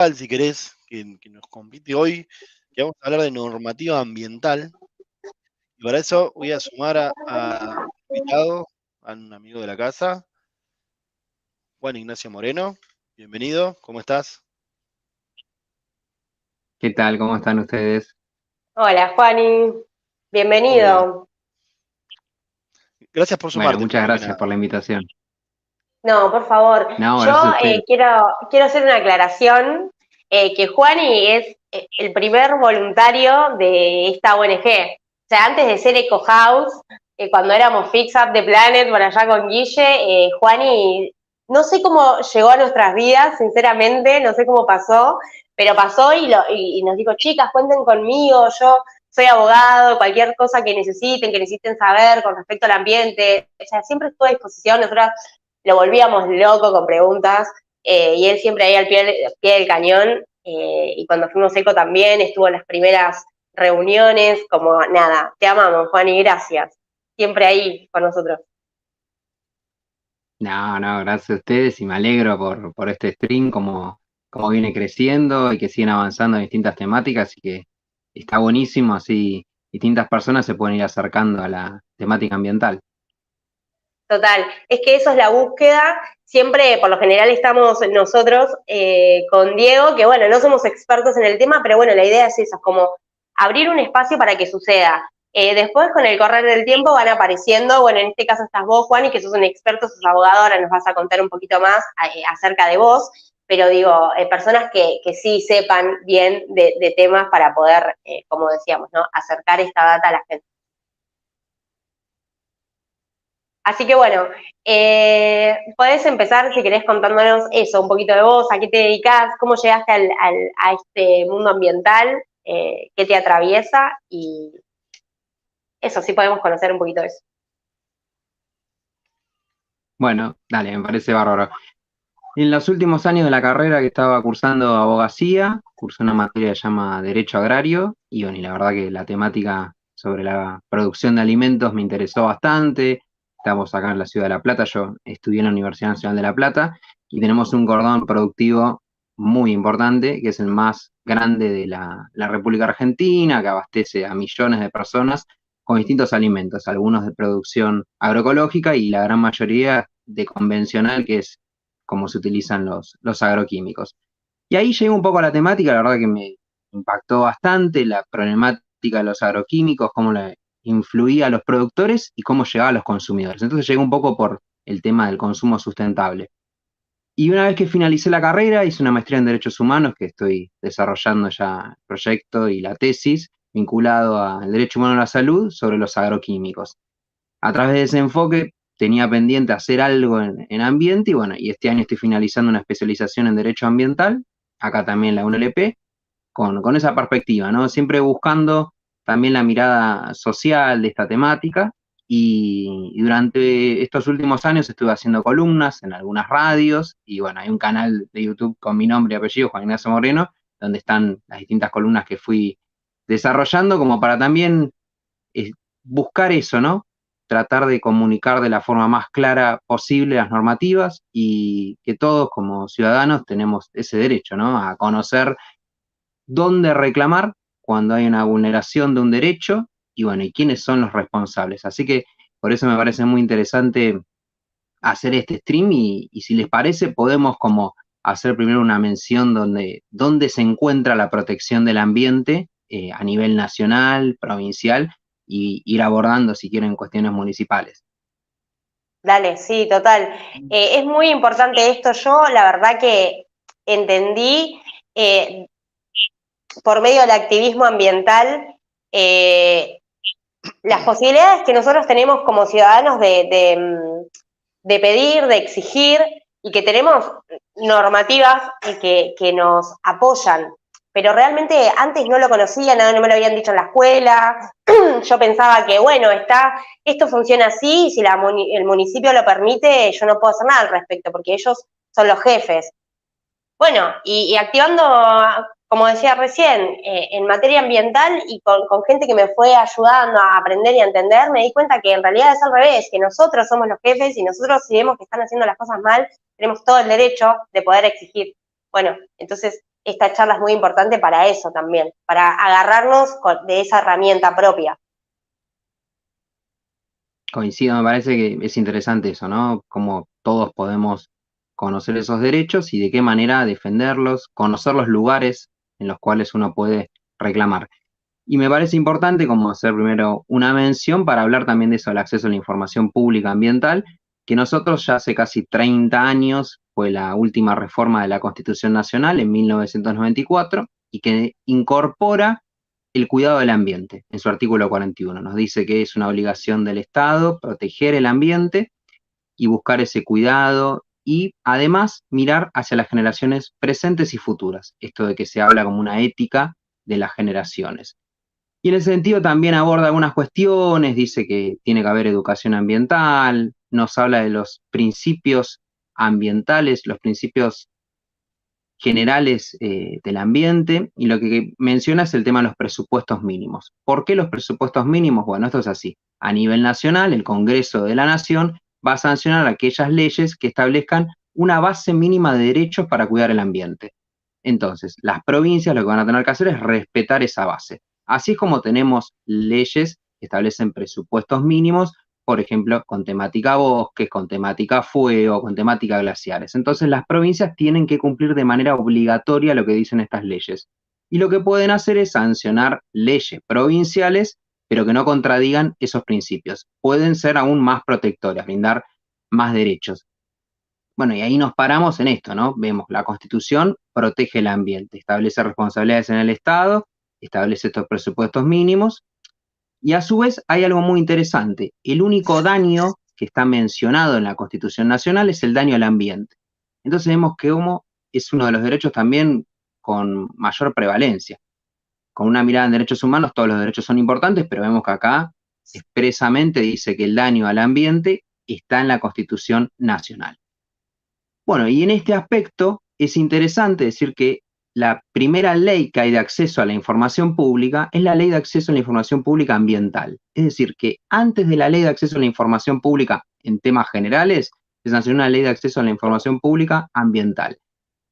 Si querés, que nos compite hoy, que vamos a hablar de normativa ambiental. Y para eso voy a sumar a un invitado, a un amigo de la casa, Juan Ignacio Moreno. Bienvenido, ¿cómo estás? ¿Qué tal? ¿Cómo están ustedes? Hola, Juani. Todo bien. Bienvenido. Gracias por Bueno, sumarte, muchas primero que gracias nada. por la invitación. No, por favor. No, Yo gracias a ustedes. quiero hacer una aclaración, que Juani es el primer voluntario de esta ONG. O sea, antes de ser Eco House, cuando éramos Fix Up the Planet por allá con Guille, Juani, no sé cómo llegó a nuestras vidas, sinceramente, no sé cómo pasó, pero pasó y nos dijo, chicas, cuenten conmigo, yo soy abogado, cualquier cosa que necesiten saber con respecto al ambiente, o sea, siempre estuvo a disposición. Nosotros lo volvíamos loco con preguntas, y él siempre ahí al pie del cañón, y cuando fuimos ECO también estuvo en las primeras reuniones, como nada, te amamos, Juan, y gracias, siempre ahí con nosotros. No, gracias a ustedes y me alegro por este stream, como viene creciendo y que siguen avanzando en distintas temáticas y que está buenísimo, así distintas personas se pueden ir acercando a la temática ambiental. Total, es que eso es la búsqueda. Siempre, por lo general, estamos nosotros con Diego, que bueno, no somos expertos en el tema, pero bueno, la idea es esa, es como abrir un espacio para que suceda. Después, con el correr del tiempo, van apareciendo, bueno, en este caso estás vos, Juan, y que sos un experto, sos abogado, ahora nos vas a contar un poquito más acerca de vos, pero digo, personas que sí sepan bien de temas para poder, como decíamos, ¿no?, acercar esta data a la gente. Así que bueno, podés empezar, si querés, contándonos eso, un poquito de vos, a qué te dedicás, cómo llegaste a este mundo ambiental, qué te atraviesa, y eso, sí podemos conocer un poquito de eso. Bueno, dale, me parece bárbaro. En los últimos años de la carrera que estaba cursando abogacía, cursé una materia que se llama Derecho Agrario, y bueno, y la verdad que la temática sobre la producción de alimentos me interesó bastante. Estamos acá en la ciudad de La Plata, yo estudié en la Universidad Nacional de La Plata, y tenemos un cordón productivo muy importante, que es el más grande de la República Argentina, que abastece a millones de personas con distintos alimentos, algunos de producción agroecológica y la gran mayoría de convencional, que es cómo se utilizan los agroquímicos. Y ahí llegué un poco a la temática, la verdad que me impactó bastante la problemática de los agroquímicos, cómo la influía a los productores y cómo llegaba a los consumidores. Entonces llegué un poco por el tema del consumo sustentable. Y una vez que finalicé la carrera, hice una maestría en Derechos Humanos, que estoy desarrollando ya el proyecto y la tesis vinculado al derecho humano a la salud sobre los agroquímicos. A través de ese enfoque tenía pendiente hacer algo en ambiente y bueno, y este año estoy finalizando una especialización en Derecho Ambiental, acá también la UNLP, con esa perspectiva, ¿no? Siempre buscando también la mirada social de esta temática y durante estos últimos años estuve haciendo columnas en algunas radios y bueno, hay un canal de YouTube con mi nombre y apellido, Juan Ignacio Moreno, donde están las distintas columnas que fui desarrollando como para también eh, buscar eso, ¿no? Tratar de comunicar de la forma más clara posible las normativas y que todos como ciudadanos tenemos ese derecho, ¿no? A conocer dónde reclamar cuando hay una vulneración de un derecho y bueno, y quiénes son los responsables. Así que por eso me parece muy interesante hacer este stream y si les parece podemos como hacer primero una mención donde se encuentra la protección del ambiente a nivel nacional, provincial y ir abordando si quieren cuestiones municipales. Dale, sí, total. Es muy importante esto. Yo, la verdad que entendí, eh, por medio del activismo ambiental, eh, las posibilidades que nosotros tenemos como ciudadanos de pedir, de exigir, y que tenemos normativas que nos apoyan. Pero realmente antes no lo conocía, no me lo habían dicho en la escuela. Yo pensaba que, bueno, esto funciona así, y si el municipio lo permite, yo no puedo hacer nada al respecto, porque ellos son los jefes. Bueno, y activando, como decía recién, en materia ambiental y con gente que me fue ayudando a aprender y a entender, me di cuenta que en realidad es al revés, que nosotros somos los jefes y nosotros, si vemos que están haciendo las cosas mal, tenemos todo el derecho de poder exigir. Bueno, entonces esta charla es muy importante para eso también, para agarrarnos de esa herramienta propia. Coincido, me parece que es interesante eso, ¿no? Cómo todos podemos conocer esos derechos y de qué manera defenderlos, conocer los lugares en los cuales uno puede reclamar. Y me parece importante como hacer primero una mención para hablar también de eso, el acceso a la información pública ambiental, que nosotros ya hace casi 30 años fue la última reforma de la Constitución Nacional en 1994 y que incorpora el cuidado del ambiente en su artículo 41. Nos dice que es una obligación del Estado proteger el ambiente y buscar ese cuidado y además mirar hacia las generaciones presentes y futuras. Esto de que se habla como una ética de las generaciones. Y en ese sentido también aborda algunas cuestiones, dice que tiene que haber educación ambiental, nos habla de los principios ambientales, los principios generales del ambiente, y lo que menciona es el tema de los presupuestos mínimos. ¿Por qué los presupuestos mínimos? Bueno, esto es así. A nivel nacional, el Congreso de la Nación va a sancionar aquellas leyes que establezcan una base mínima de derechos para cuidar el ambiente. Entonces, las provincias lo que van a tener que hacer es respetar esa base. Así es como tenemos leyes que establecen presupuestos mínimos, por ejemplo, con temática bosques, con temática fuego, con temática glaciares. Entonces, las provincias tienen que cumplir de manera obligatoria lo que dicen estas leyes. Y lo que pueden hacer es sancionar leyes provinciales, pero que no contradigan esos principios. Pueden ser aún más protectoras, brindar más derechos. Bueno, y ahí nos paramos en esto, ¿no? Vemos, la Constitución protege el ambiente, establece responsabilidades en el Estado, establece estos presupuestos mínimos, y a su vez hay algo muy interesante. El único daño que está mencionado en la Constitución Nacional es el daño al ambiente. Entonces vemos que como es uno de los derechos también con mayor prevalencia. Con una mirada en derechos humanos, todos los derechos son importantes, pero vemos que acá expresamente dice que el daño al ambiente está en la Constitución Nacional. Bueno, y en este aspecto es interesante decir que la primera ley que hay de acceso a la información pública es la Ley de Acceso a la Información Pública Ambiental. Es decir, que antes de la Ley de Acceso a la Información Pública en temas generales, se sancionó una Ley de Acceso a la Información Pública Ambiental.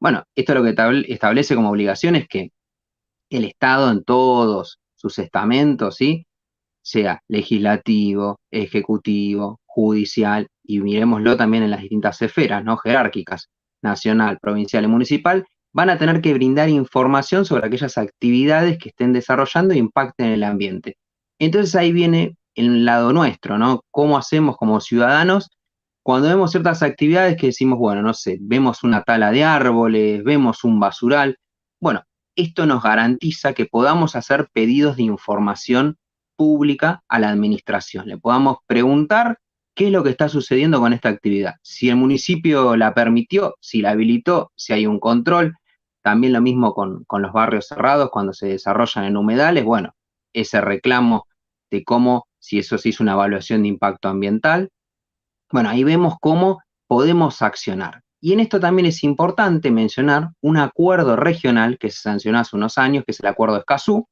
Bueno, esto lo que establece como obligación es que el Estado en todos sus estamentos, ¿sí?, sea legislativo, ejecutivo, judicial, y miremoslo también en las distintas esferas, ¿no?, jerárquicas, nacional, provincial y municipal, van a tener que brindar información sobre aquellas actividades que estén desarrollando e impacten en el ambiente. Entonces ahí viene el lado nuestro, ¿no? ¿Cómo hacemos como ciudadanos cuando vemos ciertas actividades que decimos, bueno, no sé, vemos una tala de árboles, vemos un basural? Bueno, esto nos garantiza que podamos hacer pedidos de información pública a la administración. Le podamos preguntar qué es lo que está sucediendo con esta actividad. Si el municipio la permitió, si la habilitó, si hay un control. También lo mismo con los barrios cerrados cuando se desarrollan en humedales. Bueno, ese reclamo de cómo, si eso se hizo una evaluación de impacto ambiental. Bueno, ahí vemos cómo podemos accionar. Y en esto también es importante mencionar un acuerdo regional que se sancionó hace unos años, que es el Acuerdo de Escazú,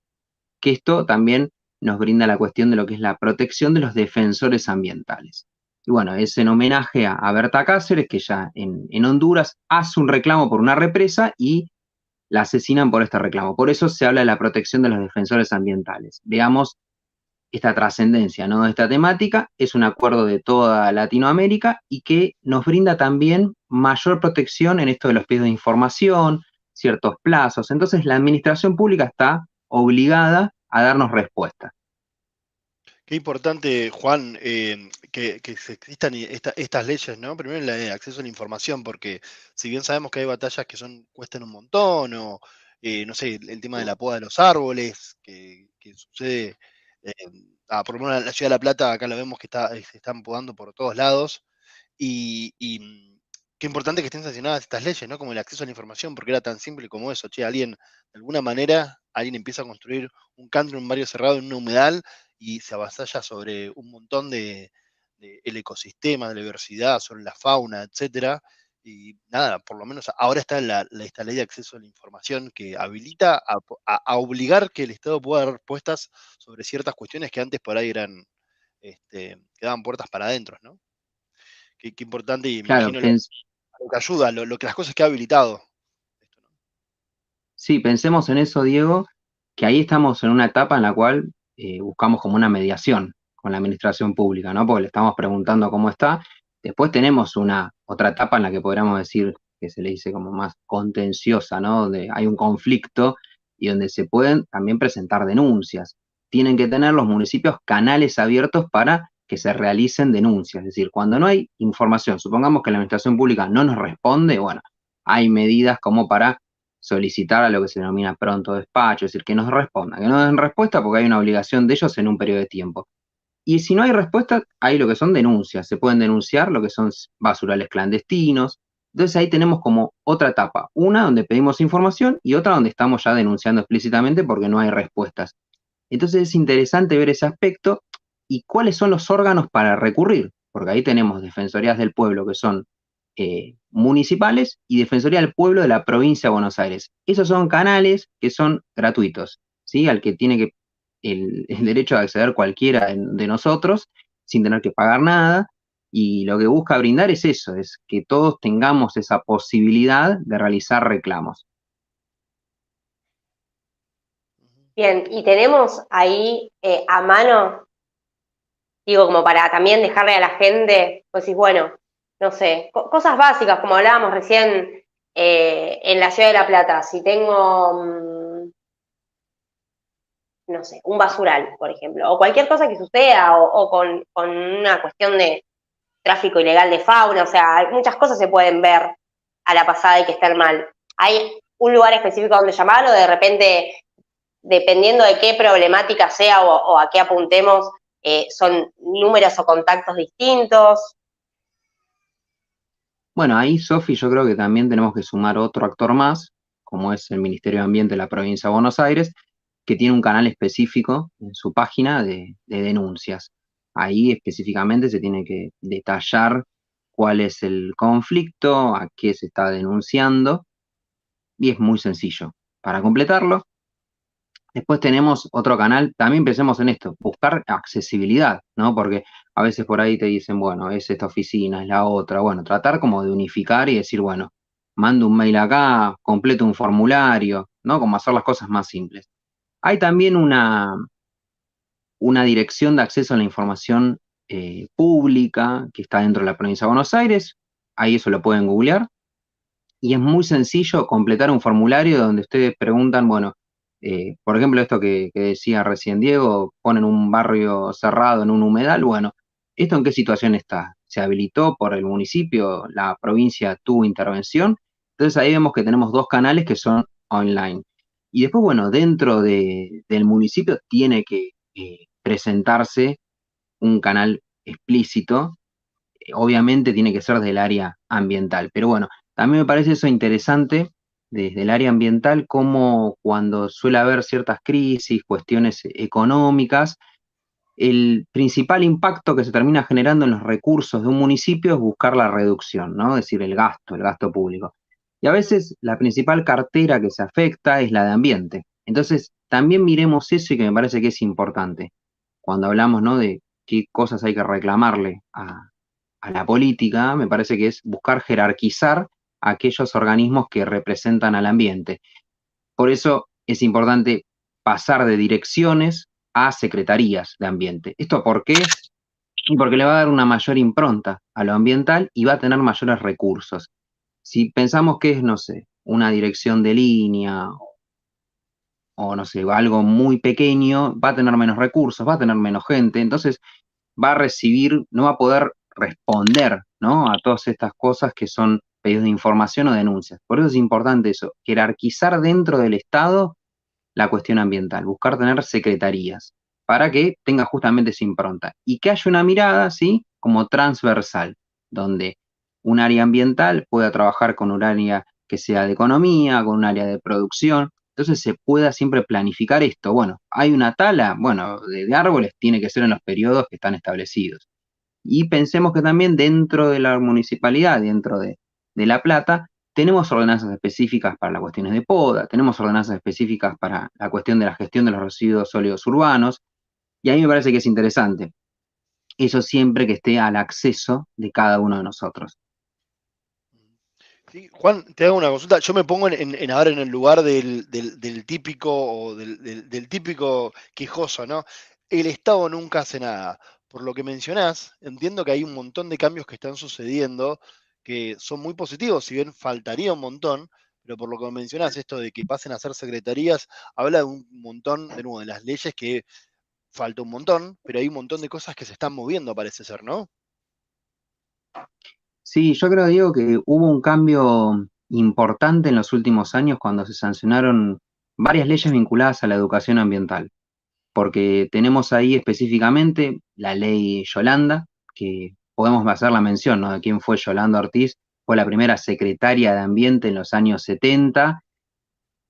que esto también nos brinda la cuestión de lo que es la protección de los defensores ambientales. Y bueno, es en homenaje a Berta Cáceres, que ya en Honduras hace un reclamo por una represa y la asesinan por este reclamo. Por eso se habla de la protección de los defensores ambientales. Veamos esta trascendencia, ¿no?, de esta temática. Es un acuerdo de toda Latinoamérica y que nos brinda también mayor protección en esto de los pedidos de información, ciertos plazos. Entonces la administración pública está obligada a darnos respuesta. Qué importante, Juan, que se existan estas leyes, ¿no? Primero la de acceso a la información, porque si bien sabemos que hay batallas que cuestan un montón, o no sé, el tema de la poda de los árboles, que sucede, eh, por lo menos en la ciudad de La Plata, acá lo vemos que se están podando por todos lados, y qué importante que estén sancionadas estas leyes, ¿no? Como el acceso a la información, porque era tan simple como eso, che, alguien, de alguna manera, alguien empieza a construir un country, un barrio cerrado en un humedal, y se avasalla sobre un montón de el ecosistema, de la diversidad, sobre la fauna, etcétera. Y nada, por lo menos ahora está esta ley de acceso a la información que habilita a obligar que el Estado pueda dar respuestas sobre ciertas cuestiones que antes por ahí quedaban puertas para adentro, ¿no? Qué importante, y me Claro, imagino lo que ayuda, las cosas que ha habilitado esto, ¿no? Sí, pensemos en eso, Diego, que ahí estamos en una etapa en la cual buscamos como una mediación con la administración pública, ¿no? Porque le estamos preguntando cómo está. Después tenemos una otra etapa en la que podríamos decir que se le dice como más contenciosa, ¿no? Donde hay un conflicto y donde se pueden también presentar denuncias. Tienen que tener los municipios canales abiertos para que se realicen denuncias. Es decir, cuando no hay información, supongamos que la administración pública no nos responde, bueno, hay medidas como para solicitar a lo que se denomina pronto despacho, es decir, que nos respondan, que nos den respuesta porque hay una obligación de ellos en un periodo de tiempo. Y si no hay respuesta, hay lo que son denuncias, se pueden denunciar lo que son basurales clandestinos. Entonces ahí tenemos como otra etapa, una donde pedimos información y otra donde estamos ya denunciando explícitamente porque no hay respuestas. Entonces es interesante ver ese aspecto y cuáles son los órganos para recurrir, porque ahí tenemos defensorías del pueblo que son municipales y defensoría del pueblo de la provincia de Buenos Aires. Esos son canales que son gratuitos, ¿sí? Al que tiene que el derecho de acceder cualquiera de nosotros sin tener que pagar nada. Y lo que busca brindar es eso, es que todos tengamos esa posibilidad de realizar reclamos. Bien, y tenemos ahí a mano, digo, como para también dejarle a la gente, pues decís, bueno, no sé, cosas básicas, como hablábamos recién en la ciudad de La Plata, si tengo, no sé, un basural, por ejemplo, o cualquier cosa que suceda, o con una cuestión de tráfico ilegal de fauna, o sea, muchas cosas se pueden ver a la pasada y que están mal. ¿Hay un lugar específico donde llamar o de repente, dependiendo de qué problemática sea o a qué apuntemos, son números o contactos distintos? Bueno, ahí, Sofi, yo creo que también tenemos que sumar otro actor más, como es el Ministerio de Ambiente de la provincia de Buenos Aires, que tiene un canal específico en su página de denuncias. Ahí específicamente se tiene que detallar cuál es el conflicto, a qué se está denunciando, y es muy sencillo. Para completarlo, después tenemos otro canal, también pensemos en esto, buscar accesibilidad, ¿no? Porque a veces por ahí te dicen, bueno, es esta oficina, es la otra, bueno, tratar como de unificar y decir, bueno, mando un mail acá, completo un formulario, ¿no? Como hacer las cosas más simples. Hay también una dirección de acceso a la información pública que está dentro de la provincia de Buenos Aires, ahí eso lo pueden googlear, y es muy sencillo completar un formulario donde ustedes preguntan, bueno, por ejemplo, esto que decía recién Diego, ponen un barrio cerrado en un humedal, bueno, ¿esto en qué situación está? ¿Se habilitó por el municipio? ¿La provincia tuvo intervención? Entonces ahí vemos que tenemos dos canales que son online. Y después, bueno, dentro del municipio tiene que presentarse un canal explícito, obviamente tiene que ser del área ambiental, pero bueno, también me parece eso interesante desde el área ambiental, como cuando suele haber ciertas crisis, cuestiones económicas, el principal impacto que se termina generando en los recursos de un municipio es buscar la reducción, ¿no? Es decir, el gasto público. Y a veces la principal cartera que se afecta es la de ambiente. Entonces, también miremos eso y que me parece que es importante. Cuando hablamos, ¿no? De qué cosas hay que reclamarle a la política, me parece que es buscar jerarquizar aquellos organismos que representan al ambiente. Por eso es importante pasar de direcciones a secretarías de ambiente. ¿Esto por qué? Y porque le va a dar una mayor impronta a lo ambiental y va a tener mayores recursos. Si pensamos que es, no sé, una dirección de línea o no sé, algo muy pequeño, va a tener menos recursos, va a tener menos gente, entonces va a recibir, no va a poder responder, ¿no? A todas estas cosas que son pedidos de información o denuncias. Por eso es importante eso, jerarquizar dentro del Estado la cuestión ambiental, buscar tener secretarías para que tenga justamente esa impronta y que haya una mirada, ¿sí? Como transversal, donde un área ambiental pueda trabajar con un área que sea de economía, con un área de producción, entonces se pueda siempre planificar esto. Bueno, hay una tala, bueno, de árboles tiene que ser en los periodos que están establecidos. Y pensemos que también dentro de la municipalidad, dentro de La Plata, tenemos ordenanzas específicas para las cuestiones de poda, tenemos ordenanzas específicas para la cuestión de la gestión de los residuos sólidos urbanos, y a mí me parece que es interesante. Eso siempre que esté al acceso de cada uno de nosotros. Sí, Juan, te hago una consulta. Yo me pongo ahora en el lugar del típico o del típico quejoso, ¿no? El Estado nunca hace nada. Por lo que mencionás, entiendo que hay un montón de cambios que están sucediendo que son muy positivos, si bien faltaría un montón, pero por lo que mencionás, esto de que pasen a ser secretarías, habla de un montón, de nuevo, de las leyes que falta un montón, pero hay un montón de cosas que se están moviendo, parece ser, ¿no? Sí, yo creo, Diego, que hubo un cambio importante en los últimos años cuando se sancionaron varias leyes vinculadas a la educación ambiental, porque tenemos ahí específicamente la ley Yolanda, que podemos hacer la mención, ¿no? De quién fue Yolanda Ortiz, fue la primera secretaria de Ambiente en los años 70,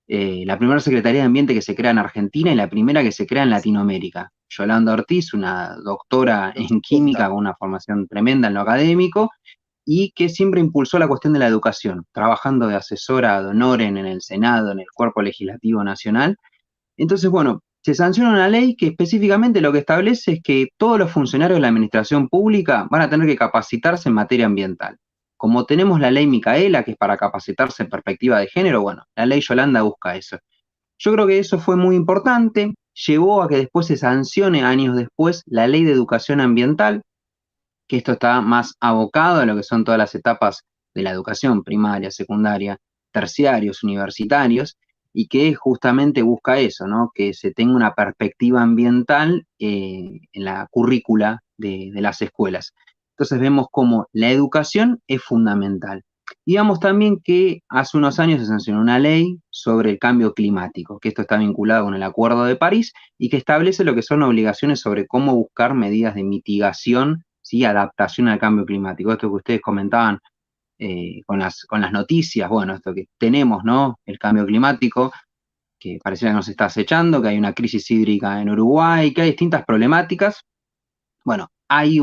la primera Secretaría de Ambiente que se crea en Argentina y la primera que se crea en Latinoamérica. Yolanda Ortiz, una doctora Los en 70. química con una formación tremenda en lo académico y que siempre impulsó la cuestión de la educación, trabajando de asesora ad honorem en el Senado, en el Cuerpo Legislativo Nacional. Entonces, bueno, se sanciona una ley que específicamente lo que establece es que todos los funcionarios de la administración pública van a tener que capacitarse en materia ambiental. Como tenemos la ley Micaela, que es para capacitarse en perspectiva de género, bueno, la ley Yolanda busca eso. Yo creo que eso fue muy importante, llevó a que después se sancione años después la ley de educación ambiental, que esto está más abocado a lo que son todas las etapas de la educación primaria, secundaria, terciarios, universitarios, y que justamente busca eso, ¿no? Que se tenga una perspectiva ambiental en la currícula de las escuelas. Entonces vemos cómo la educación es fundamental. Y vemos también que hace unos años se sancionó una ley sobre el cambio climático, que esto está vinculado con el Acuerdo de París y que establece lo que son obligaciones sobre cómo buscar medidas de mitigación, ¿sí? Adaptación al cambio climático. Esto que ustedes comentaban con las noticias, bueno, esto que tenemos, ¿no? El cambio climático, que pareciera que nos está acechando, que hay una crisis hídrica en Uruguay, que hay distintas problemáticas. Bueno, hay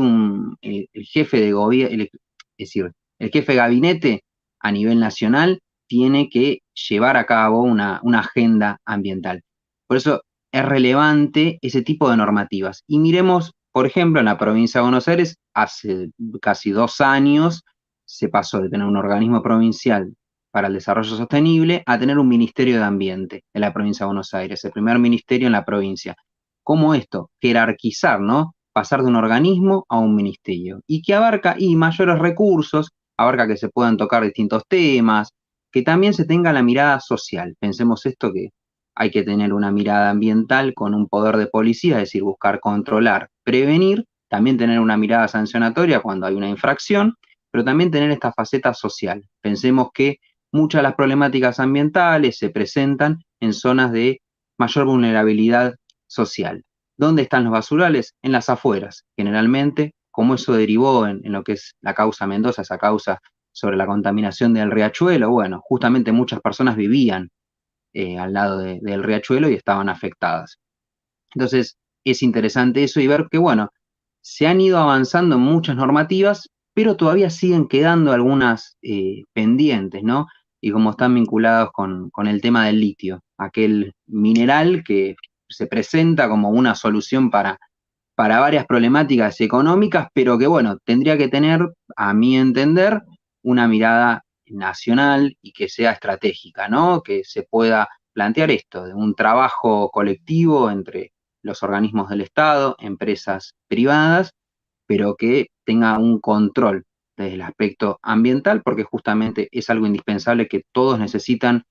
el jefe de gobierno, es decir, el jefe de gabinete a nivel nacional tiene que llevar a cabo una agenda ambiental. Por eso es relevante ese tipo de normativas. Y miremos, por ejemplo, en la provincia de Buenos Aires, hace casi 2 años se pasó de tener un organismo provincial para el desarrollo sostenible a tener un ministerio de ambiente en la provincia de Buenos Aires, el primer ministerio en la provincia. ¿Cómo esto? Jerarquizar, ¿no? Pasar de un organismo a un ministerio y que abarca y mayores recursos, abarca que se puedan tocar distintos temas, que también se tenga la mirada social. Pensemos esto que hay que tener una mirada ambiental con un poder de policía, es decir, buscar controlar, prevenir, también tener una mirada sancionatoria cuando hay una infracción, pero también tener esta faceta social. Pensemos que muchas de las problemáticas ambientales se presentan en zonas de mayor vulnerabilidad social. ¿Dónde están los basurales? En las afueras, generalmente, como eso derivó en lo que es la causa Mendoza, esa causa sobre la contaminación del riachuelo, bueno, justamente muchas personas vivían al lado del riachuelo y estaban afectadas. Entonces, es interesante eso y ver que, bueno, se han ido avanzando en muchas normativas, pero todavía siguen quedando algunas pendientes, ¿no? Y como están vinculados con el tema del litio, aquel mineral que se presenta como una solución para varias problemáticas económicas, pero que, bueno, tendría que tener, a mi entender, una mirada nacional y que sea estratégica, ¿no? Que se pueda plantear esto, de un trabajo colectivo entre los organismos del Estado, empresas privadas, pero que tenga un control desde el aspecto ambiental, porque justamente es algo indispensable que todos necesitan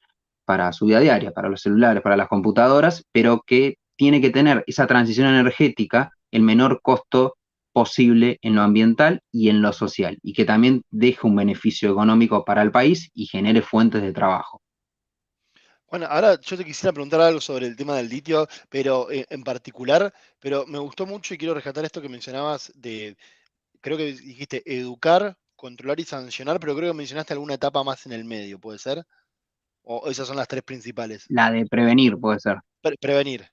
para su vida diaria, para los celulares, para las computadoras, pero que tiene que tener esa transición energética el menor costo posible en lo ambiental y en lo social, y que también deje un beneficio económico para el país y genere fuentes de trabajo. Bueno, ahora yo te quisiera preguntar algo sobre el tema del litio, pero en particular, pero me gustó mucho y quiero rescatar esto que mencionabas de, creo que dijiste educar, controlar y sancionar, pero creo que mencionaste alguna etapa más en el medio, ¿puede ser? O esas son las tres principales. La de prevenir puede ser. Prevenir.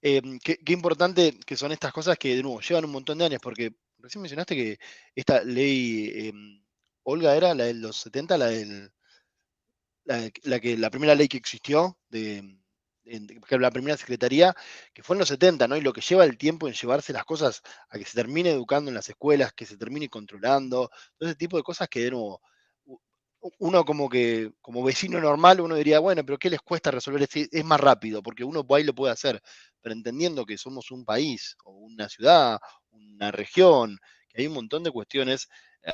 Qué importante que son estas cosas que, de nuevo, llevan un montón de años, porque recién mencionaste que esta ley, Olga, era la de los 70, la primera ley que existió, la primera secretaría, que fue en los 70, ¿no? Y lo que lleva el tiempo en llevarse las cosas a que se termine educando en las escuelas, que se termine controlando, todo ese tipo de cosas que, de nuevo, uno como vecino normal, uno diría, bueno, pero ¿qué les cuesta resolver? Es más rápido, porque uno por ahí lo puede hacer, pero entendiendo que somos un país, o una ciudad, una región, que hay un montón de cuestiones,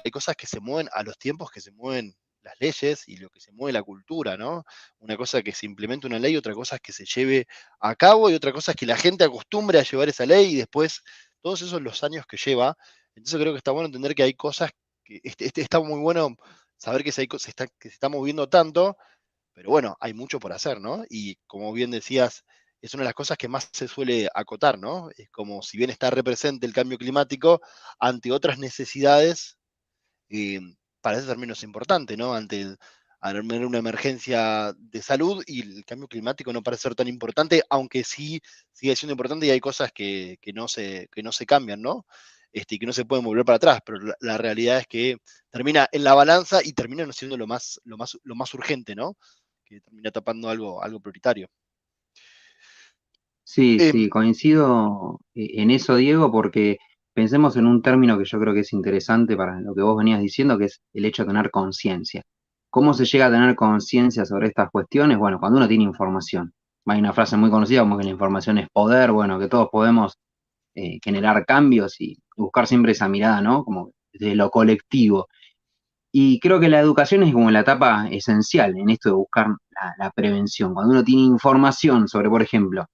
hay cosas que se mueven a los tiempos que se mueven las leyes y lo que se mueve la cultura, ¿no? Una cosa es que se implemente una ley, otra cosa es que se lleve a cabo y otra cosa es que la gente acostumbre a llevar esa ley y después todos esos los años que lleva. Entonces creo que está bueno entender que hay cosas que está muy bueno saber que que se está moviendo tanto, pero bueno, hay mucho por hacer, ¿no? Y como bien decías, es una de las cosas que más se suele acotar, ¿no? Es como si bien está represente el cambio climático, ante otras necesidades, eh, parece ser menos importante, ¿no? Al haber una emergencia de salud y el cambio climático no parece ser tan importante, aunque sí sigue siendo importante y hay cosas que no se cambian, ¿no? Y que no se pueden volver para atrás, pero la realidad es que termina en la balanza y termina no siendo lo más urgente, ¿no? Que termina tapando algo prioritario. Sí, Em, sí, coincido en eso, Diego, porque pensemos en un término que yo creo que es interesante para lo que vos venías diciendo, que es el hecho de tener conciencia. ¿Cómo se llega a tener conciencia sobre estas cuestiones? Bueno, cuando uno tiene información. Hay una frase muy conocida como que la información es poder, bueno, que todos podemos generar cambios y buscar siempre esa mirada, ¿no? Como de lo colectivo. Y creo que la educación es como la etapa esencial en esto de buscar la prevención. Cuando uno tiene información sobre, por ejemplo,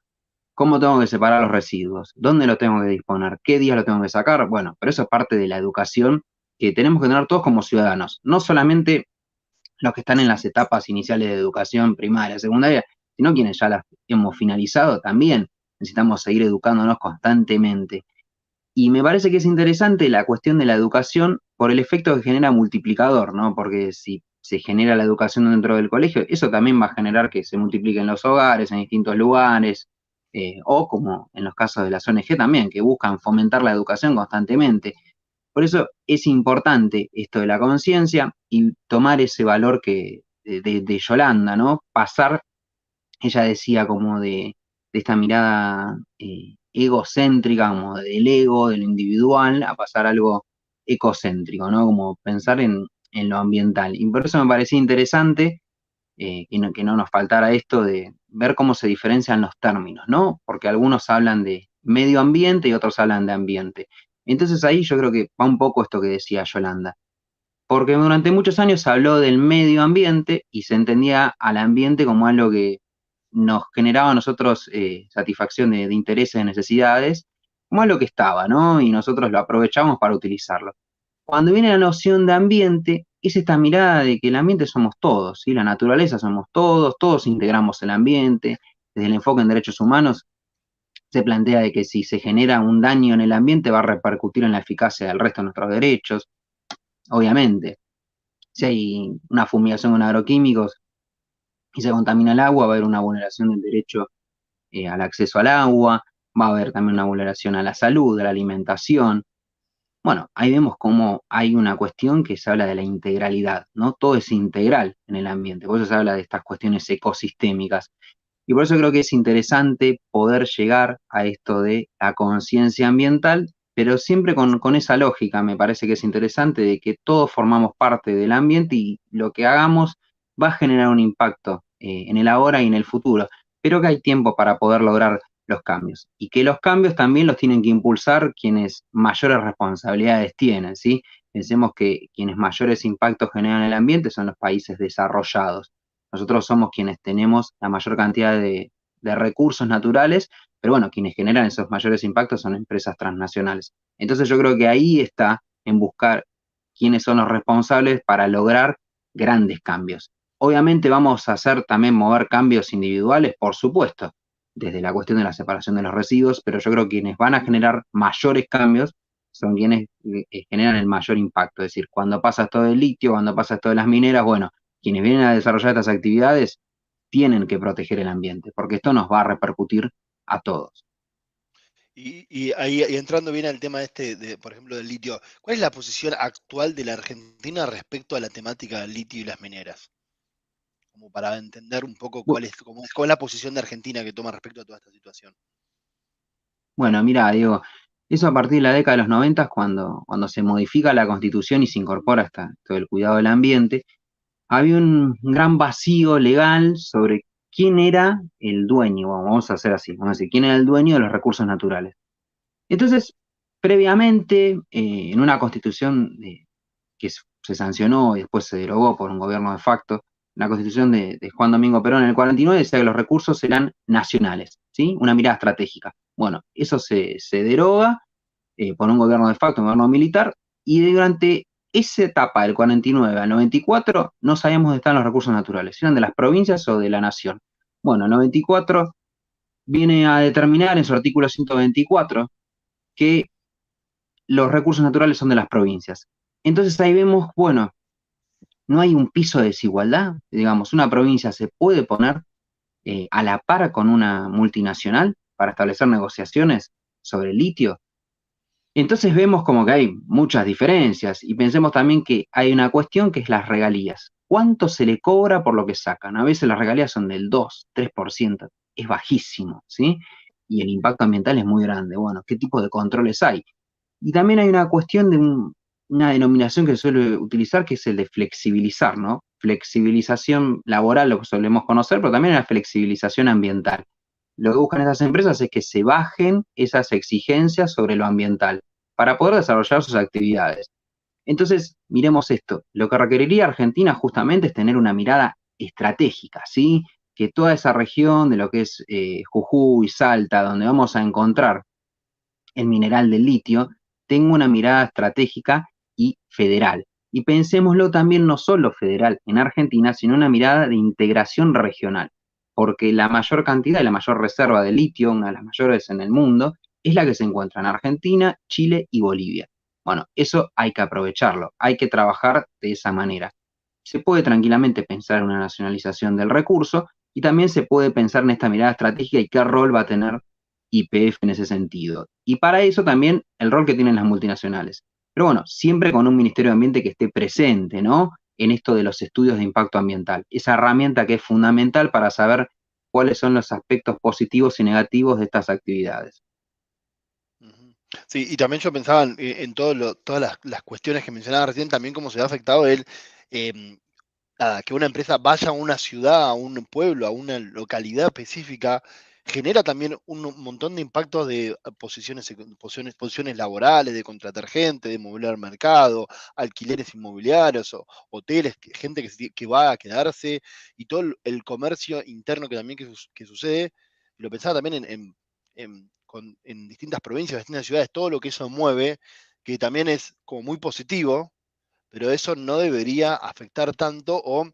¿cómo tengo que separar los residuos? ¿Dónde lo tengo que disponer? ¿Qué días lo tengo que sacar? Bueno, pero eso es parte de la educación que tenemos que tener todos como ciudadanos, no solamente los que están en las etapas iniciales de educación primaria, secundaria, sino quienes ya las hemos finalizado también. Necesitamos seguir educándonos constantemente. Y me parece que es interesante la cuestión de la educación por el efecto que genera multiplicador, ¿no? Porque si se genera la educación dentro del colegio, eso también va a generar que se multipliquen los hogares en distintos lugares, o como en los casos de las ONG también, que buscan fomentar la educación constantemente. Por eso es importante esto de la conciencia y tomar ese valor de Yolanda, ¿no? Pasar, ella decía como de esta mirada egocéntrica, como del ego, de lo individual, a pasar a algo ecocéntrico, ¿no? Como pensar en lo ambiental. Y por eso me parecía interesante que no nos faltara esto de ver cómo se diferencian los términos, ¿no? Porque algunos hablan de medio ambiente y otros hablan de ambiente. Entonces ahí yo creo que va un poco esto que decía Yolanda, porque durante muchos años se habló del medio ambiente y se entendía al ambiente como algo que nos generaba a nosotros satisfacción de intereses, de necesidades, como algo que estaba, ¿no? Y nosotros lo aprovechamos para utilizarlo. Cuando viene la noción de ambiente, es esta mirada de que el ambiente somos todos, ¿sí? La naturaleza somos todos, todos integramos el ambiente. Desde el enfoque en derechos humanos se plantea de que si se genera un daño en el ambiente va a repercutir en la eficacia del resto de nuestros derechos, obviamente. Si hay una fumigación con agroquímicos y se contamina el agua, va a haber una vulneración del derecho al acceso al agua, va a haber también una vulneración a la salud, a la alimentación. Bueno, ahí vemos cómo hay una cuestión que se habla de la integralidad, ¿no? Todo es integral en el ambiente, por eso se habla de estas cuestiones ecosistémicas. Y por eso creo que es interesante poder llegar a esto de la conciencia ambiental, pero siempre con esa lógica, me parece que es interesante, de que todos formamos parte del ambiente y lo que hagamos va a generar un impacto en el ahora y en el futuro, pero que hay tiempo para poder lograr los cambios y que los cambios también los tienen que impulsar quienes mayores responsabilidades tienen, ¿sí? Pensemos que quienes mayores impactos generan en el ambiente son los países desarrollados. Nosotros somos quienes tenemos la mayor cantidad de recursos naturales, pero bueno, quienes generan esos mayores impactos son empresas transnacionales. Entonces yo creo que ahí está en buscar quiénes son los responsables para lograr grandes cambios. Obviamente vamos a hacer también mover cambios individuales, por supuesto, desde la cuestión de la separación de los residuos, pero yo creo que quienes van a generar mayores cambios son quienes generan el mayor impacto. Es decir, cuando pasa esto del litio, cuando pasa esto de las mineras, bueno, quienes vienen a desarrollar estas actividades tienen que proteger el ambiente, porque esto nos va a repercutir a todos. Y ahí y entrando bien al tema por ejemplo, del litio, ¿cuál es la posición actual de la Argentina respecto a la temática del litio y las mineras? Como para entender un poco cuál es la posición de Argentina que toma respecto a toda esta situación. Bueno, mira, Diego, eso a partir de la década de los 90, cuando se modifica la Constitución y se incorpora todo el cuidado del ambiente, había un gran vacío legal sobre quién era el dueño, vamos a hacer así, vamos a decir, quién era el dueño de los recursos naturales. Entonces, previamente, en una constitución que se sancionó y después se derogó por un gobierno de facto, la constitución de Juan Domingo Perón en el 49 decía que los recursos eran nacionales, ¿sí? Una mirada estratégica. Bueno, eso se deroga por un gobierno de facto, un gobierno militar, y durante esa etapa del 49 al 94 no sabíamos dónde estaban los recursos naturales, si eran de las provincias o de la nación. Bueno, el 94 viene a determinar en su artículo 124 que los recursos naturales son de las provincias. Entonces ahí vemos, bueno, no hay un piso de desigualdad, digamos, una provincia se puede poner a la par con una multinacional para establecer negociaciones sobre el litio. Entonces vemos como que hay muchas diferencias y pensemos también que hay una cuestión que es las regalías. ¿Cuánto se le cobra por lo que sacan? A veces las regalías son del 2, 3%, es bajísimo, ¿sí? Y el impacto ambiental es muy grande. Bueno, ¿qué tipo de controles hay? Y también hay una cuestión de una denominación que se suele utilizar que es el de flexibilizar, ¿no? Flexibilización laboral, lo que solemos conocer, pero también la flexibilización ambiental. Lo que buscan esas empresas es que se bajen esas exigencias sobre lo ambiental para poder desarrollar sus actividades. Entonces, miremos esto. Lo que requeriría Argentina justamente es tener una mirada estratégica, ¿sí? Que toda esa región de lo que es Jujuy, Salta, donde vamos a encontrar el mineral del litio, tenga una mirada estratégica y federal. Y pensémoslo también no solo federal en Argentina, sino una mirada de integración regional, porque la mayor cantidad y la mayor reserva de litio, una de las mayores en el mundo, es la que se encuentra en Argentina, Chile y Bolivia. Bueno, eso hay que aprovecharlo, hay que trabajar de esa manera. Se puede tranquilamente pensar en una nacionalización del recurso y también se puede pensar en esta mirada estratégica y qué rol va a tener YPF en ese sentido. Y para eso también el rol que tienen las multinacionales. Pero bueno, siempre con un Ministerio de Ambiente que esté presente, ¿no? En esto de los estudios de impacto ambiental. Esa herramienta que es fundamental para saber cuáles son los aspectos positivos y negativos de estas actividades. Sí, y también yo pensaba en todas las cuestiones que mencionaba recién, también cómo se ha afectado que una empresa vaya a una ciudad, a un pueblo, a una localidad específica, genera también un montón de impactos de posiciones laborales, de contratar gente, de mover mercado, alquileres inmobiliarios, o hoteles, gente que va a quedarse, y todo el comercio interno que también que sucede. Lo pensaba también en distintas provincias, distintas ciudades, todo lo que eso mueve, que también es como muy positivo, pero eso no debería afectar tanto o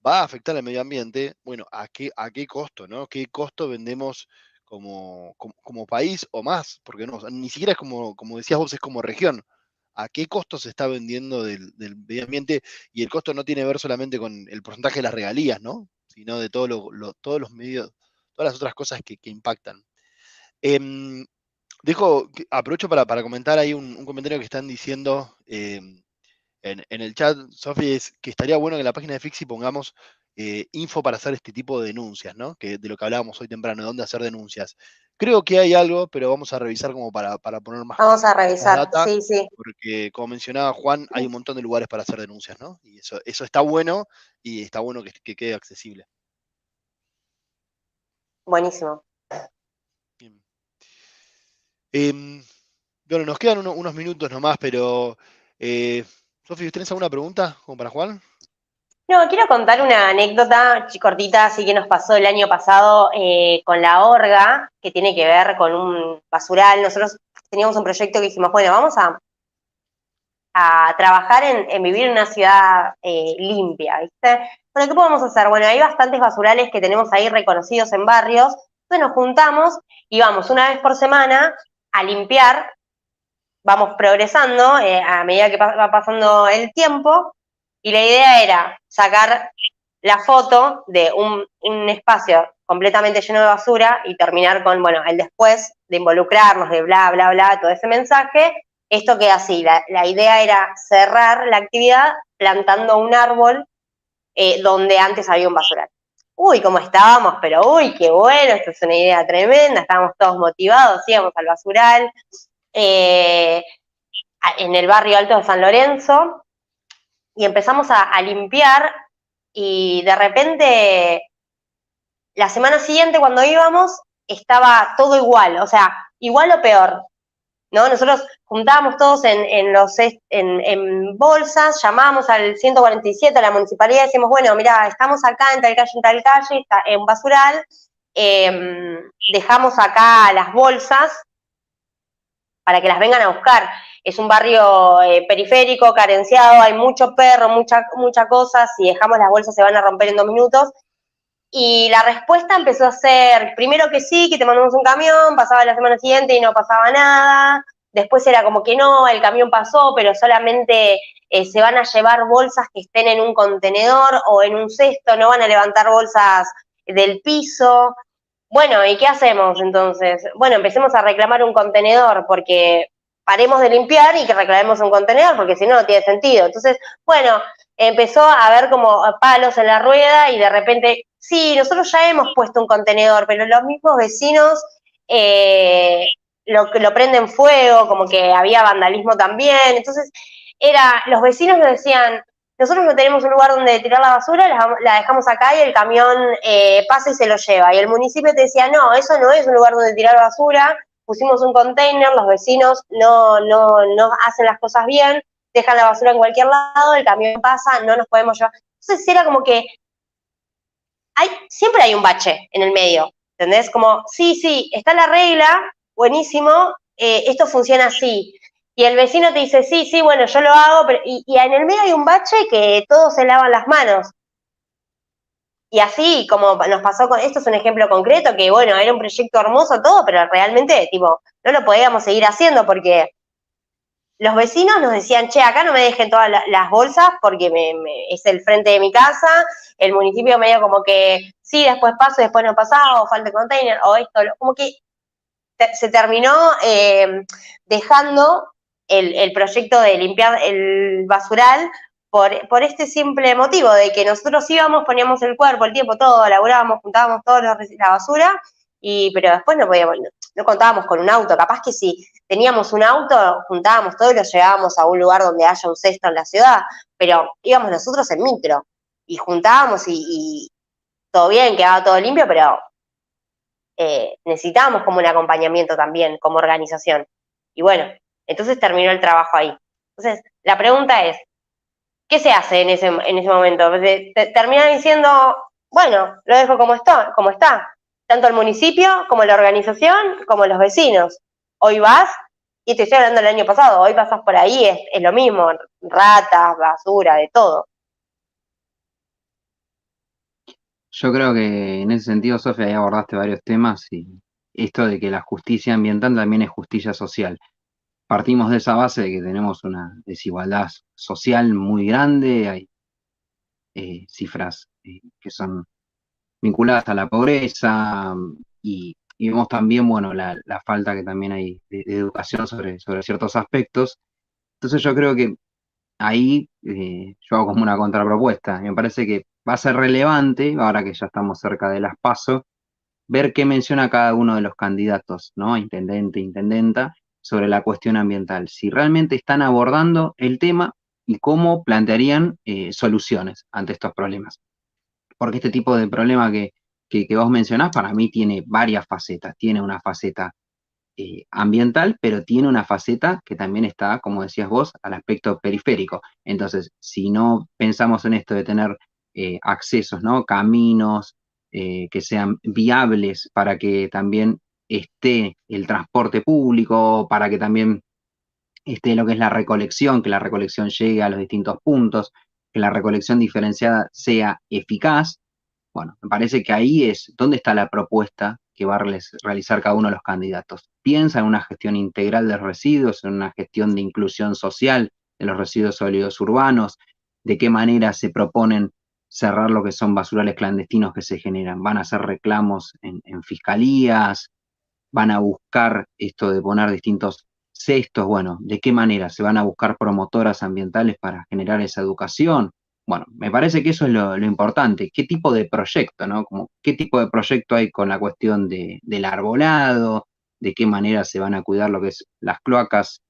va a afectar al medio ambiente. Bueno, ¿a qué costo, no? ¿Qué costo vendemos como país o más? Porque no, o sea, ni siquiera es como decías vos, es como región. ¿A qué costo se está vendiendo del medio ambiente? Y el costo no tiene que ver solamente con el porcentaje de las regalías, ¿no? Sino de todos los medios, todas las otras cosas que impactan. Em, aprovecho para comentar ahí un comentario que están diciendo en el chat, Sofi, es que estaría bueno que en la página de Fixi pongamos info para hacer este tipo de denuncias, ¿no? Que de lo que hablábamos hoy temprano, de dónde hacer denuncias. Creo que hay algo, pero vamos a revisar como para poner Vamos a más revisar, data, sí, sí. porque como mencionaba Juan, hay un montón de lugares para hacer denuncias, ¿no? Y eso está bueno y está bueno que quede accesible. Buenísimo. Bien. Bueno, nos quedan unos minutos nomás, pero Sofi, ¿tenés alguna pregunta como para Juan? No, quiero contar una anécdota cortita, así que nos pasó el año pasado con la Orga, que tiene que ver con un basural. Nosotros teníamos un proyecto que dijimos, bueno, vamos a trabajar en vivir en una ciudad limpia, ¿viste? Bueno, ¿qué podemos hacer? Bueno, hay bastantes basurales que tenemos ahí reconocidos en barrios, entonces nos juntamos y vamos una vez por semana a limpiar, vamos progresando a medida que va pasando el tiempo, y la idea era sacar la foto de un espacio completamente lleno de basura y terminar con, bueno, el después de involucrarnos, de bla, bla, bla, todo ese mensaje. Esto queda así, la idea era cerrar la actividad plantando un árbol donde antes había un basural. Uy, cómo estábamos, pero uy, qué bueno, esto es una idea tremenda, estábamos todos motivados, íbamos al basural, en el barrio alto de San Lorenzo, y empezamos a limpiar y de repente, la semana siguiente cuando íbamos, estaba todo igual, o sea, igual o peor, ¿no? Nosotros juntábamos todos en bolsas, llamábamos al 147 a la municipalidad y decíamos, bueno, mira, estamos acá en tal calle, está en basural, dejamos acá las bolsas para que las vengan a buscar. Es un barrio periférico, carenciado, hay mucho perro, mucha cosa, si dejamos las bolsas se van a romper en 2 minutos. Y la respuesta empezó a ser, primero que sí, que te mandamos un camión, pasaba la semana siguiente y no pasaba nada, después era como que no, el camión pasó, pero solamente se van a llevar bolsas que estén en un contenedor o en un cesto, no van a levantar bolsas del piso. Bueno, ¿y qué hacemos entonces? Bueno, empecemos a reclamar un contenedor porque paremos de limpiar y que reclamemos un contenedor porque si no, no tiene sentido. Entonces, bueno, empezó a haber como palos en la rueda y de repente, sí, nosotros ya hemos puesto un contenedor, pero los mismos vecinos lo prenden fuego, como que había vandalismo también. Entonces, los vecinos nos decían, nosotros no tenemos un lugar donde tirar la basura, la dejamos acá y el camión pasa y se lo lleva. Y el municipio te decía, no, eso no es un lugar donde tirar basura, pusimos un container, los vecinos no hacen las cosas bien, dejan la basura en cualquier lado, el camión pasa, no nos podemos llevar. Entonces era como que siempre hay un bache en el medio, ¿entendés? Como, sí, está la regla, buenísimo, esto funciona así. Y el vecino te dice, sí, bueno, yo lo hago, pero, y en el medio hay un bache que todos se lavan las manos. Y así, como nos pasó con, esto es un ejemplo concreto, que bueno, era un proyecto hermoso todo, pero realmente, tipo, no lo podíamos seguir haciendo porque los vecinos nos decían, che, acá no me dejen todas las bolsas porque es el frente de mi casa, el municipio medio como que sí, después paso, después no pasaba, o falta el container, o esto, como que se terminó dejando el proyecto de limpiar el basural por este simple motivo de que nosotros íbamos, poníamos el cuerpo, el tiempo, todo, laburábamos, juntábamos toda la basura, pero después no podíamos, no contábamos con un auto, capaz que si teníamos un auto, juntábamos todo y lo llevábamos a un lugar donde haya un cesto en la ciudad, pero íbamos nosotros en micro y juntábamos y todo bien, quedaba todo limpio, pero necesitábamos como un acompañamiento también, como organización. Y bueno, entonces terminó el trabajo ahí. Entonces, la pregunta es, ¿qué se hace en ese momento? Terminan diciendo, bueno, lo dejo como está. Tanto el municipio, como la organización, como los vecinos. Hoy vas, y te estoy hablando del año pasado, hoy pasas por ahí, es lo mismo, ratas, basura, de todo. Yo creo que en ese sentido, Sofía, ahí abordaste varios temas y esto de que la justicia ambiental también es justicia social. Partimos de esa base de que tenemos una desigualdad social muy grande, hay cifras que son vinculadas a la pobreza y vemos también, bueno, la falta que también hay de educación sobre ciertos aspectos. Entonces yo creo que ahí yo hago como una contrapropuesta. Me parece que va a ser relevante, ahora que ya estamos cerca de las PASO, ver qué menciona cada uno de los candidatos, ¿no? Intendente, intendenta, sobre la cuestión ambiental. Si realmente están abordando el tema y cómo plantearían soluciones ante estos problemas. Porque este tipo de problema que vos mencionás, para mí tiene varias facetas. Tiene una faceta ambiental, pero tiene una faceta que también está, como decías vos, al aspecto periférico. Entonces, si no pensamos en esto de tener accesos, ¿no? Caminos que sean viables para que también esté el transporte público, para que también esté lo que es la recolección, que la recolección llegue a los distintos puntos, que la recolección diferenciada sea eficaz. Bueno, me parece que ahí es donde está la propuesta que va a realizar cada uno de los candidatos. Piensa en una gestión integral de residuos, en una gestión de inclusión social de los residuos sólidos urbanos, de qué manera se proponen cerrar lo que son basurales clandestinos que se generan. Van a hacer reclamos en fiscalías, van a buscar esto de poner distintos cestos, bueno, de qué manera se van a buscar promotoras ambientales para generar esa educación. Bueno, me parece que eso es lo importante. ¿Qué tipo de proyecto, no? Como, ¿qué tipo de proyecto hay con la cuestión del arbolado? ¿De qué manera se van a cuidar lo que es las cloacas?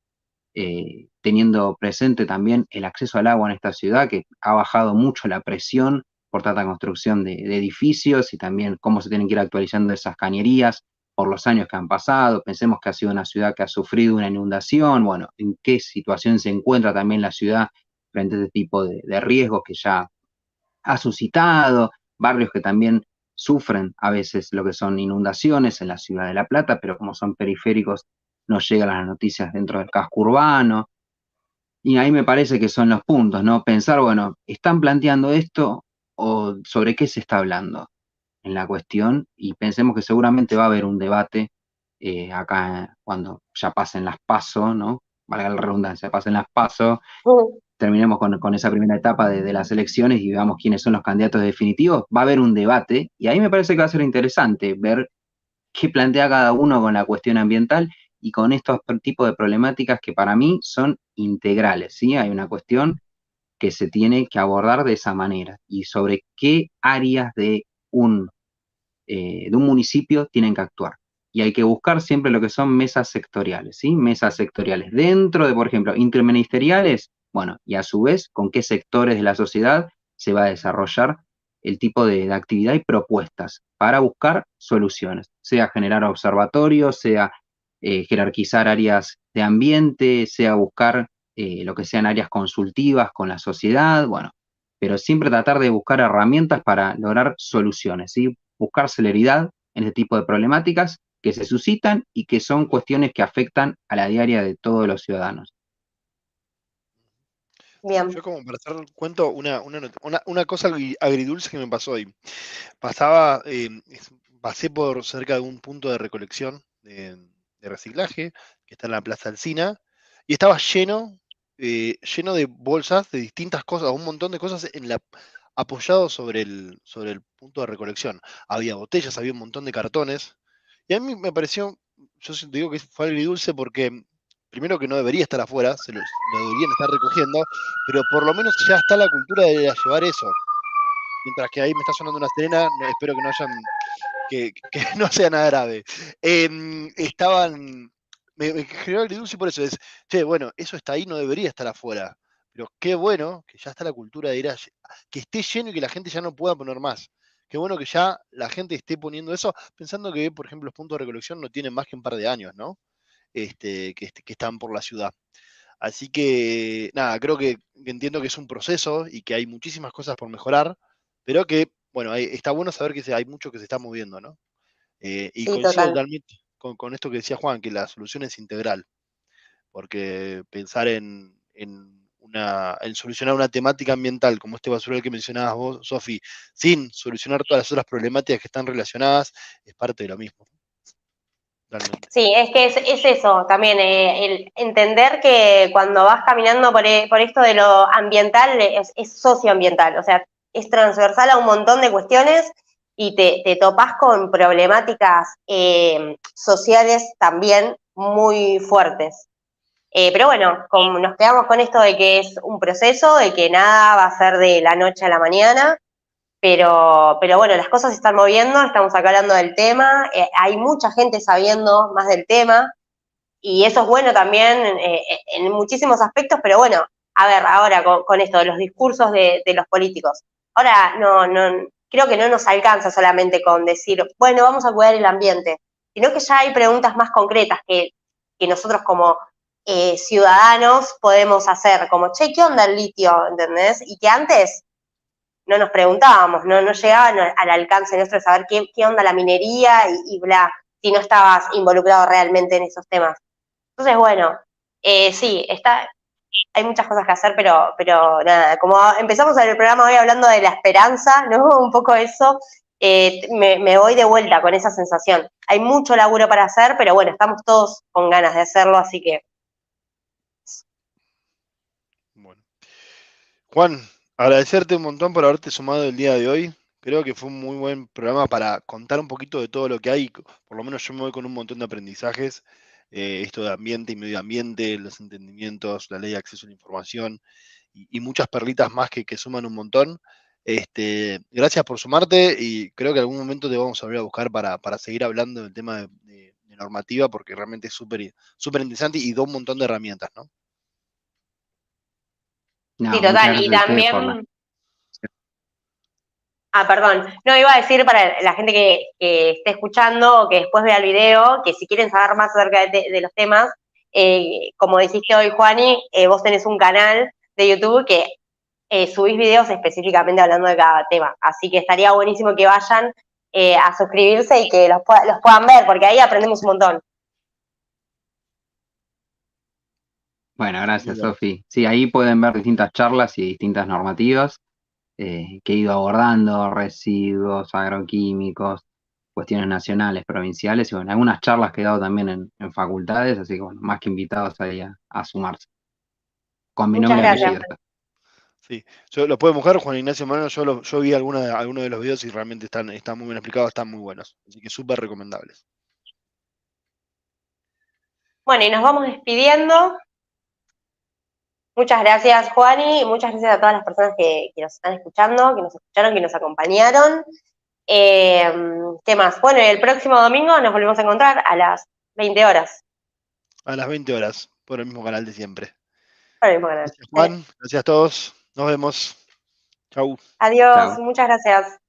Teniendo presente también el acceso al agua en esta ciudad, que ha bajado mucho la presión por tanta construcción de edificios y también cómo se tienen que ir actualizando esas cañerías por los años que han pasado. Pensemos que ha sido una ciudad que ha sufrido una inundación, bueno, en qué situación se encuentra también la ciudad frente a este tipo de riesgos que ya ha suscitado, barrios que también sufren a veces lo que son inundaciones en la ciudad de La Plata, pero como son periféricos no llegan las noticias dentro del casco urbano. Y ahí me parece que son los puntos, ¿no? Pensar, bueno, ¿están planteando esto o sobre qué se está hablando en la cuestión? Y pensemos que seguramente va a haber un debate acá cuando ya pasen las PASO, ¿no? Valga la redundancia, pasen las PASO, terminemos con esa primera etapa de las elecciones y veamos quiénes son los candidatos definitivos, va a haber un debate y ahí me parece que va a ser interesante ver qué plantea cada uno con la cuestión ambiental y con estos tipos de problemáticas que para mí son integrales, ¿sí? Hay una cuestión que se tiene que abordar de esa manera y sobre qué áreas de un municipio tienen que actuar. Y hay que buscar siempre lo que son mesas sectoriales, ¿sí? Mesas sectoriales dentro de, por ejemplo, interministeriales, bueno, y a su vez, con qué sectores de la sociedad se va a desarrollar el tipo de actividad y propuestas para buscar soluciones, sea generar observatorios, sea jerarquizar áreas de ambiente, sea buscar lo que sean áreas consultivas con la sociedad, bueno, pero siempre tratar de buscar herramientas para lograr soluciones, ¿sí? Buscar celeridad en este tipo de problemáticas que se suscitan y que son cuestiones que afectan a la diaria de todos los ciudadanos. Bien. Yo como para hacer cuento una cosa agridulce que me pasó hoy. Pasaba, pasé por cerca de un punto de recolección de reciclaje que está en la Plaza Alsina y estaba lleno de bolsas de distintas cosas, un montón de cosas apoyado sobre el punto de recolección. Había botellas, había un montón de cartones y a mí me pareció, yo digo que fue agridulce porque primero que no debería estar afuera, lo deberían estar recogiendo, pero por lo menos ya está la cultura de ir a llevar eso. Mientras que ahí me está sonando una sirena, espero que no hayan, que no sea nada grave. Me generó agridulce por eso, che, bueno, eso está ahí, no debería estar afuera. Pero qué bueno que ya está la cultura de ir que esté lleno y que la gente ya no pueda poner más. Qué bueno que ya la gente esté poniendo eso, pensando que, por ejemplo, los puntos de recolección no tienen más que un par de años, ¿no? Que están por la ciudad. Así que, nada, creo que entiendo que es un proceso y que hay muchísimas cosas por mejorar, pero que, bueno, está bueno saber que hay mucho que se está moviendo, ¿no? Y Sí, coincido total. totalmente con esto que decía Juan, que la solución es integral, porque pensar en solucionar una temática ambiental como este basural que mencionabas vos, Sofi, sin solucionar todas las otras problemáticas que están relacionadas, es parte de lo mismo. Realmente. Sí, es que es eso también, el entender que cuando vas caminando por esto de lo ambiental es socioambiental, o sea, es transversal a un montón de cuestiones y te topás con problemáticas sociales también muy fuertes. Pero bueno, como nos quedamos con esto de que es un proceso, de que nada va a ser de la noche a la mañana, pero bueno, las cosas se están moviendo, estamos acá hablando del tema, hay mucha gente sabiendo más del tema y eso es bueno también en muchísimos aspectos, pero bueno, a ver, ahora con esto de los discursos de los políticos, ahora creo que no nos alcanza solamente con decir, bueno, vamos a cuidar el ambiente, sino que ya hay preguntas más concretas que nosotros como ciudadanos podemos hacer, como, che, ¿qué onda el litio? ¿Entendés? Y que antes no nos preguntábamos, no llegaban al alcance nuestro de saber qué onda la minería y bla, si no estabas involucrado realmente en esos temas. Entonces, bueno, sí, hay muchas cosas que hacer, pero nada, como empezamos el programa hoy hablando de la esperanza, ¿no? Un poco eso, me voy de vuelta con esa sensación. Hay mucho laburo para hacer, pero bueno, estamos todos con ganas de hacerlo, así que... Bueno. Juan, agradecerte un montón por haberte sumado el día de hoy. Creo que fue un muy buen programa para contar un poquito de todo lo que hay. Por lo menos yo me voy con un montón de aprendizajes. Esto de ambiente y medio ambiente, los entendimientos, la ley de acceso a la información y muchas perlitas más que suman un montón. Gracias por sumarte y creo que en algún momento te vamos a volver a buscar para seguir hablando del tema de normativa porque realmente es súper súper interesante y da un montón de herramientas, ¿no? Sí, No, muchas total, y gracias a ustedes por la... también Perdón. No, iba a decir para la gente que esté escuchando o que después vea el video, que si quieren saber más acerca de los temas, como dijiste hoy, Juani, vos tenés un canal de YouTube que subís videos específicamente hablando de cada tema. Así que estaría buenísimo que vayan a suscribirse y que los puedan ver, porque ahí aprendemos un montón. Bueno, gracias, Sofi. Sí, ahí pueden ver distintas charlas y distintas normativas que he ido abordando, residuos, agroquímicos, cuestiones nacionales, provinciales, y bueno, algunas charlas que he dado también en facultades, así que bueno, más que invitados ahí a sumarse. Con mi Muchas nombre y gracias. apellido. Sí, yo lo pueden buscar, Juan Ignacio Moreno, yo vi algunos de los videos y realmente están muy bien explicados, están muy buenos. Así que súper recomendables. Bueno, y nos vamos despidiendo. Muchas gracias, Juani, y muchas gracias a todas las personas que nos están escuchando, que nos escucharon, que nos acompañaron. ¿Qué más? Bueno, y el próximo domingo nos volvemos a encontrar a las 20 horas. A las 20 horas, por el mismo canal de siempre. Por el mismo canal. Gracias, Juan. Gracias a todos. Nos vemos. Chau. Adiós, Chao. muchas gracias.